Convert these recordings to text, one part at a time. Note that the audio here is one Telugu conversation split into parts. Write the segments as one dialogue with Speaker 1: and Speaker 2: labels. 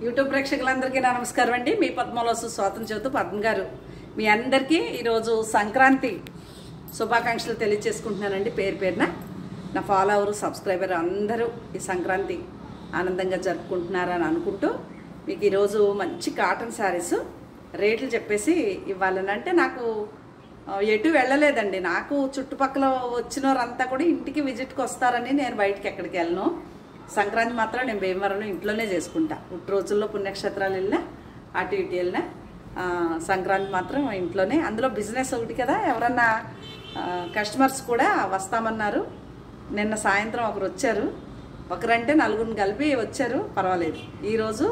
Speaker 1: యూట్యూబ్ ప్రేక్షకులందరికీ నమస్కారం అండి. మీ పద్మలోసు స్వాతంత్ర చెబుతూ పద్మ గారు మీ అందరికీ ఈరోజు సంక్రాంతి శుభాకాంక్షలు తెలియజేసుకుంటున్నానండి. పేరు పేరున నా ఫాలోవర్ సబ్స్క్రైబర్ అందరూ ఈ సంక్రాంతి ఆనందంగా జరుపుకుంటున్నారని అనుకుంటూ మీకు ఈరోజు మంచి కాటన్ శారీస్ రేట్లు చెప్పేసి ఇవ్వాలనంటే నాకు ఎటు వెళ్ళలేదండి. నాకు చుట్టుపక్కల వచ్చిన వారంతా కూడా ఇంటికి విజిట్కి వస్తారని నేను బయటికి ఎక్కడికి వెళ్ళను. సంక్రాంతి మాత్రం నేను భీమవరంలో ఇంట్లోనే చేసుకుంటా. రోజుల్లో పుణ్యక్షేత్రాలు వెళ్ళినా అటు ఇటు వెళ్ళినా సంక్రాంతి మాత్రం ఇంట్లోనే. అందులో బిజినెస్ ఒకటి కదా, ఎవరన్నా కస్టమర్స్ కూడా వస్తామన్నారు. నిన్న సాయంత్రం ఒకరు వచ్చారు, ఒకరంటే నలుగురిని కలిపి వచ్చారు. పర్వాలేదు, ఈరోజు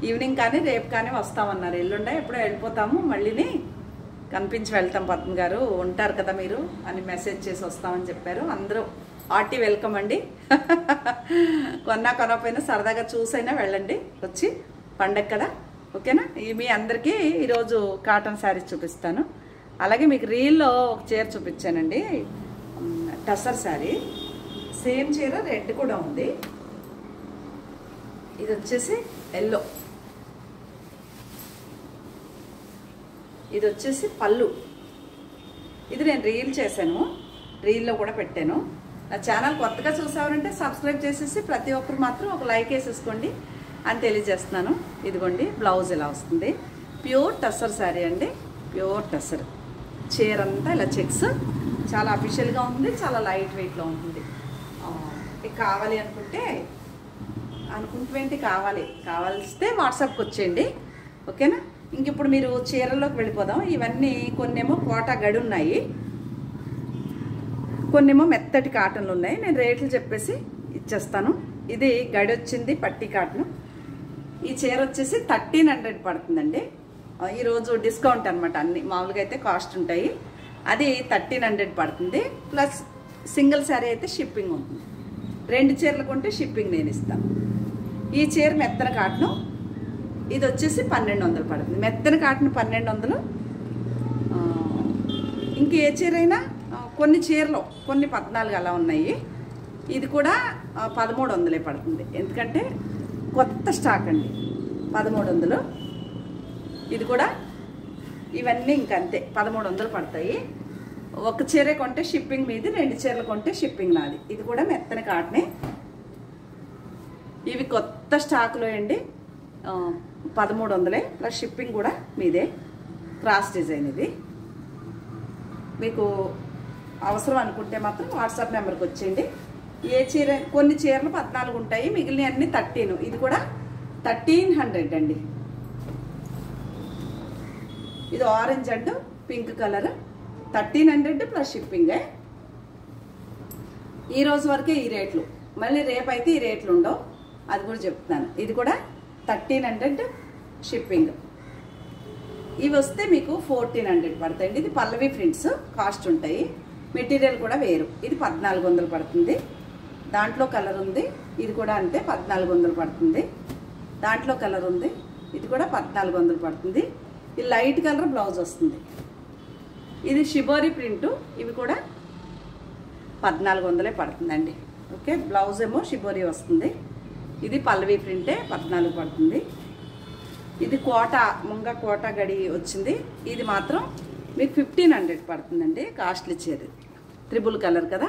Speaker 1: ఈవినింగ్ కానీ రేపు కానీ వస్తామన్నారు. ఎల్లుండే ఎప్పుడో వెళ్ళిపోతాము, మళ్ళీని కనిపించి వెళ్తాం పద్మ గారు ఉంటారు కదా మీరు అని మెసేజ్ చేసి వస్తామని చెప్పారు. అందరూ ఆర్టీ వెల్కమ్ అండి. కొనకపోయినా సరదాగా చూసైనా వెళ్ళండి, వచ్చి పండగ కదా, ఓకేనా. మీ అందరికీ ఈరోజు కాటన్ శారీస్ చూపిస్తాను. అలాగే మీకు రీల్లో ఒక చీర చూపించానండి, టసర్ శారీ. సేమ్ చీర రెడ్ కూడా ఉంది. ఇది వచ్చేసి ఎల్లో, ఇది వచ్చేసి పళ్ళు. ఇది నేను రీల్ చేశాను, రీల్లో కూడా పెట్టాను. నా ఛానల్ కొత్తగా చూసారంటే సబ్స్క్రైబ్ చేసేసి ప్రతి ఒక్కరు మాత్రం ఒక లైక్ వేసేసుకోండి అని తెలియజేస్తున్నాను. ఇదిగోండి బ్లౌజ్ ఇలా వస్తుంది. ప్యూర్ టసర్ శారీ అండి, ప్యూర్ టసర్. చీర అంతా ఇలా చెక్స్, చాలా అఫీషియల్గా ఉంది, చాలా లైట్ వెయిట్లో ఉంటుంది. కావాలి అనుకుంటే కావాల్సితే వాట్సాప్కి వచ్చేయండి, ఓకేనా. ఇంక ఇప్పుడు మీరు చీరల్లోకి వెళ్ళిపోదాం. ఇవన్నీ కొన్నేమో కోటా గడి ఉన్నాయి, కొన్నేమో మెత్తటి కాటన్లు ఉన్నాయి. నేను రేట్లు చెప్పేసి ఇచ్చేస్తాను. ఇది గడి వచ్చింది పట్టి కాటన్. ఈ చీర వచ్చేసి 1300 పడుతుందండి. ఈరోజు డిస్కౌంట్ అనమాట. అన్ని మామూలుగా అయితే కాస్ట్ ఉంటాయి, అది 1300 పడుతుంది. ప్లస్ సింగిల్ శారీ అయితే షిప్పింగ్ ఉంటుంది. 2 చీరలు కొంటే షిప్పింగ్ నేను ఇస్తాను. ఈ చీర మెత్తన కాటను, ఇది వచ్చేసి 1200 పడుతుంది. మెత్తన కాటన్ 1200. ఇంక ఏ చీర అయినా కొన్ని చీరలు కొన్ని 14 అలా ఉన్నాయి. ఇది కూడా 1300 పడుతుంది, ఎందుకంటే కొత్త స్టాక్ అండి. 1300. ఇది కూడా ఇవన్నీ ఇంకంతే 1300 పడతాయి. ఒక చీర కొంటే షిప్పింగ్ మీది, 2 చీరలు కొంటే షిప్పింగ్ నాది. ఇది కూడా మెత్తన కాటనే. ఇవి కొత్త స్టాకులో అండి, 1300 ప్లస్ షిప్పింగ్ కూడా మీదే. క్రాస్ డిజైన్ ఇది. మీకు అవసరం అనుకుంటే మాత్రం వాట్సాప్ నెంబర్కి వచ్చేయండి. ఏ చీర, కొన్ని చీరలు 14 ఉంటాయి, మిగిలిన అన్ని 13. ఇది కూడా 1300 అండి. ఇది orange and pink colour, 1300 plus షిప్పింగే. ఈ రోజు వరకే ఈ రేట్లు, మళ్ళీ రేపైతే ఈ రేట్లు ఉండవు, అది కూడా చెప్తున్నాను. ఇది కూడా 1300 షిప్పింగ్. ఇవి వస్తే మీకు 1400 పడతాయండి. ఇది పల్లవి ప్రింట్స్ కాస్ట్ ఉంటాయి, మెటీరియల్ కూడా వేరు. ఇది 1400 పడుతుంది. దాంట్లో కలర్ ఉంది, ఇది కూడా అంతే 1400 పడుతుంది. దాంట్లో కలర్ ఉంది, ఇది కూడా 1400 పడుతుంది. ఇది లైట్ కలర్ బ్లౌజ్ వస్తుంది. ఇది షిబోరి ప్రింటు, ఇవి కూడా 1400 పడుతుందండి, ఓకే. బ్లౌజ్ ఏమో షిబోరి వస్తుంది. ఇది పల్లవి ప్రింటే 14 పడుతుంది. ఇది ముంగ కోట గడి వచ్చింది. ఇది మాత్రం మీకు 1500 పడుతుందండి. కాస్ట్లీ చీర, త్రిబుల్ కలర్ కదా.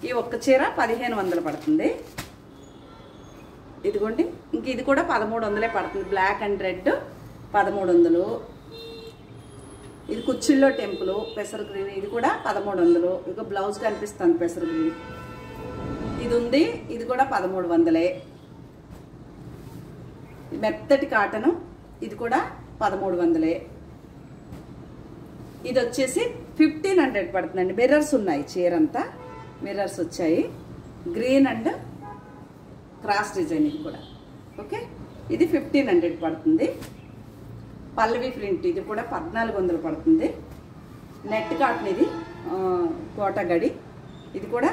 Speaker 1: ఈ ఒక్క చీర 1500 పడుతుంది. ఇదిగోండి, ఇంక ఇది కూడా 1300 పడుతుంది. Black and red 1300. ఇది కుచ్చిళ్ళో టెంపుల్ పెసర గ్రీన్, ఇది కూడా 1300. ఇక బ్లౌజ్ కనిపిస్తుంది పెసర గ్రీన్. ఇది ఉంది, ఇది కూడా 1300. మెత్తటి కాటను, ఇది కూడా 1300. ఇది వచ్చేసి 1500 పడుతుందండి. మిర్రర్స్ ఉన్నాయి, చీరంతా మిర్రర్స్ వచ్చాయి. గ్రీన్ అండ్ క్రాస్ డిజైన్ ఇది కూడా, ఓకే. ఇది 1500 పడుతుంది. పల్లవి ప్రింట్, ఇది కూడా 1400 పడుతుంది. నెట్ కాటన్, ఇది కోట గడి, ఇది కూడా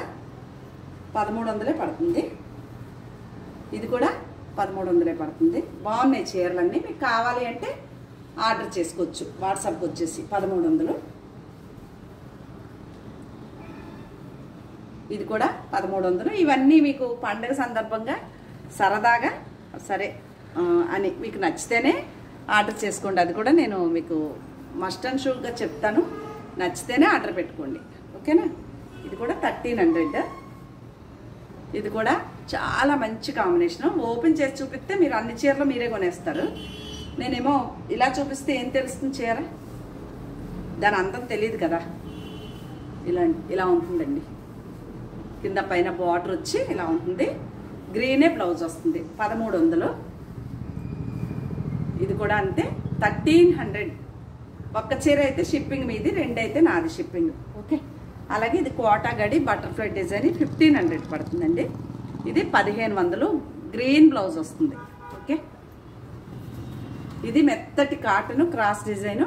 Speaker 1: 1300 పడుతుంది. ఇది కూడా 1300 పడుతుంది. బాగున్నాయి చీరలన్నీ. మీకు కావాలి అంటే ఆర్డర్ చేసుకోవచ్చు, వాట్సాప్కి వచ్చేసి 1300. ఇది కూడా 1300. ఇవన్నీ మీకు పండుగ సందర్భంగా సరదాగా సరే అని మీకు నచ్చితేనే ఆర్డర్ చేసుకోండి. అది కూడా నేను మీకు మస్ట్ అండ్ షూర్గా చెప్తాను. నచ్చితేనే ఆర్డర్ పెట్టుకోండి, ఓకేనా. ఇది కూడా 1300. ఇది కూడా చాలా మంచి కాంబినేషన్. ఓపెన్ చేసి చూపిస్తే మీరు అన్ని చీరలు మీరే కొనేస్తారు. నేనేమో ఇలా చూపిస్తే ఏం తెలుస్తుంది చీర, దాని అందం తెలియదు కదా. ఇలా ఉంటుందండి. కింద పైన బార్డర్ వచ్చి ఇలా ఉంటుంది. గ్రీనే బ్లౌజ్ వస్తుంది. 1300. ఇది కూడా అంతే 1300. ఒక్క చీర అయితే షిప్పింగ్ మీది, 2 అయితే నాది షిప్పింగ్, ఓకే. అలాగే ఇది కోటా గడి బటర్ఫ్లై డిజైన్ 1500 పడుతుందండి. ఇది 1500. గ్రీన్ బ్లౌజ్ వస్తుంది, ఓకే. ఇది మెత్తటి cotton cross design,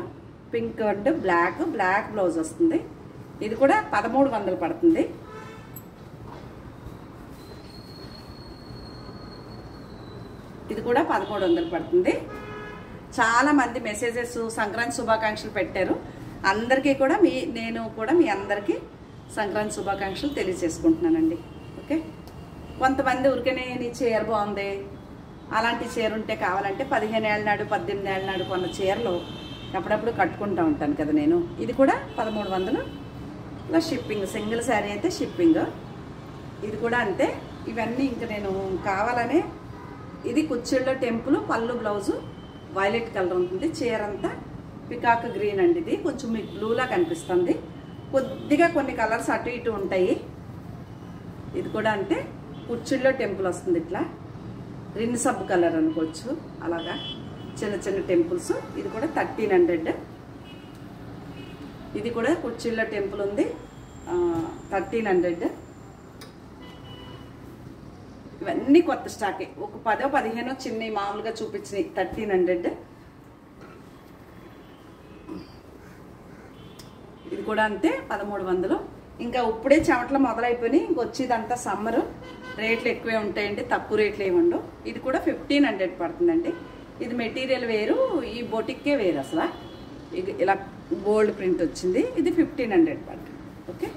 Speaker 1: pink and black blouse వస్తుంది. ఇది కూడా 1300 పడుతుంది. ఇది కూడా 1300 పడుతుంది. చాలా మంది మెసేజెస్ సంక్రాంతి శుభాకాంక్షలు పెట్టారు. అందరికీ కూడా నేను కూడా మీ అందరికీ సంక్రాంతి శుభాకాంక్షలు తెలియజేసుకుంటున్నానండి, ఓకే. కొంతమంది ఊరికనే నీ చీర బాగుంది, అలాంటి చీర ఉంటే కావాలంటే 15 ఏళ్ళ నాడు 18 ఏళ్ళ నాడు కొన్న చీరలు ఎప్పుడప్పుడు కట్టుకుంటూ ఉంటాను కదా నేను. ఇది కూడా 1300 ప్లస్ షిప్పింగ్. సింగిల్ శారీ అయితే షిప్పింగ్. ఇది కూడా అంతే. ఇవన్నీ ఇంకా నేను కావాలనే. ఇది కుచ్చిళ్ళ టెంపుల్ పళ్ళు బ్లౌజు వైలెట్ కలర్ ఉంటుంది. చీర అంతా పికాక్ గ్రీన్ అండి. ఇది కొంచెం మీకు బ్లూలా కనిపిస్తుంది. కొద్దిగా కొన్ని కలర్స్ అటు ఇటు ఉంటాయి. ఇది కూడా అంతే. కుచ్చిళ్ళ టెంపుల్ వస్తుంది ఇట్లా, రిన్ సబ్ కలర్ అనుకోవచ్చు, అలాగా చిన్న చిన్న టెంపుల్స్. ఇది కూడా 1300. ఇది కూడా కుచ్చిళ్ళ టెంపుల్ ఉంది, 1300. ఇవన్నీ కొత్త స్టాకే. ఒక 10-15 చిన్నవి మామూలుగా చూపించినాయి 1300. ఇది కూడా అంతే 1300. ఇంకా ఇప్పుడే చెమటలు మొదలైపోయినాయి. ఇంకొచ్చేదంతా సమ్మరు, రేట్లు ఎక్కువే ఉంటాయండి, తక్కువ రేట్లు ఏమి ఉండవు. ఇది కూడా 1500 పడుతుందండి. ఇది మెటీరియల్ వేరు, ఈ బొటిక్కే వేరు అసలు. ఇది ఇలా గోల్డ్ ప్రింట్ వచ్చింది. ఇది 1500 పడుతుంది, ఓకే.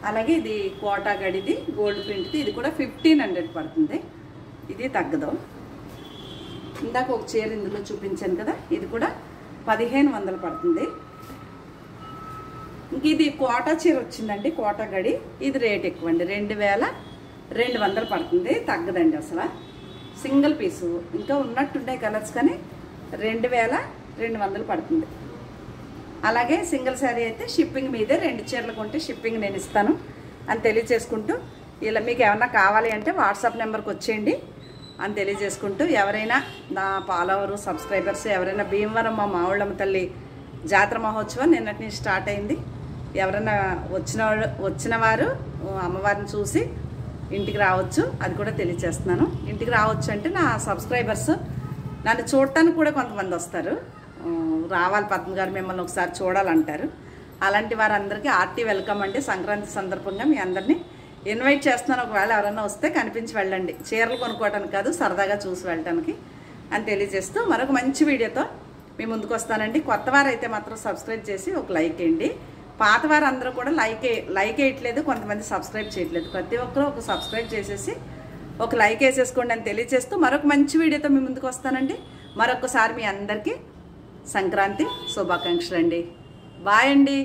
Speaker 1: అలాగే ఇది కోటా గడిది గోల్డ్ ప్రింట్ది. ఇది కూడా 1500 పడుతుంది. ఇది తగ్గదు. ఇందాక ఒక చీర ఇందులో చూపించాను కదా, ఇది కూడా 1500 పడుతుంది. ఇంక ఇది కోటా చీర వచ్చిందండి, కోటా గడి. ఇది రేట్ ఎక్కువ అండి, 2200 పడుతుంది. తగ్గదండి అసలు. సింగిల్ పీసు ఇంకా ఉన్నట్టుండే కలర్స్, కానీ 2200 పడుతుంది. అలాగే సింగిల్ శారీ అయితే షిప్పింగ్ మీదే. 2 చీరలు కొంటే షిప్పింగ్ నేను ఇస్తాను అని తెలియజేసుకుంటూ, ఇలా మీకు ఏమన్నా కావాలి అంటే వాట్సాప్ నెంబర్కి వచ్చేయండి అని తెలియజేసుకుంటూ, ఎవరైనా నా ఫాలోవరు సబ్స్క్రైబర్స్ ఎవరైనా భీమవరం మా మావుళ్ళమ్మ తల్లి జాతర మహోత్సవం నిన్నటి నుంచి స్టార్ట్ అయింది. ఎవరైనా వచ్చిన వారు అమ్మవారిని చూసి ఇంటికి రావచ్చు, అది కూడా తెలియజేస్తున్నాను. ఇంటికి రావచ్చు అంటే నా సబ్స్క్రైబర్స్ నన్ను చూడటానికి కూడా కొంతమంది వస్తారు. రావాలి పద్మ గారు మిమ్మల్ని ఒకసారి చూడాలంటారు. అలాంటి వారందరికీ ఆర్టీ వెల్కమ్ అండి. సంక్రాంతి సందర్భంగా మీ అందరినీ ఇన్వైట్ చేస్తున్నాను. ఒకవేళ ఎవరైనా వస్తే కనిపించి వెళ్ళండి. చీరలు కొనుక్కోవడానికి కాదు, సరదాగా చూసి వెళ్ళటానికి అని తెలియజేస్తూ మరొక మంచి వీడియోతో మీ ముందుకు వస్తానండి. కొత్త వారైతే మాత్రం సబ్స్క్రైబ్ చేసి ఒక లైక్ వేయండి. పాత వారందరూ కూడా లైక్ వేయట్లేదు, కొంతమంది సబ్స్క్రైబ్ చేయట్లేదు. ప్రతి ఒక్కరూ ఒక సబ్స్క్రైబ్ చేసేసి ఒక లైక్ వేసేసుకోండి అని తెలియజేస్తూ మరొక మంచి వీడియోతో మీ ముందుకు వస్తానండి. మరొకసారి మీ అందరికీ సంక్రాంతి శుభాకాంక్షలు అండి. బాయ్ అండి.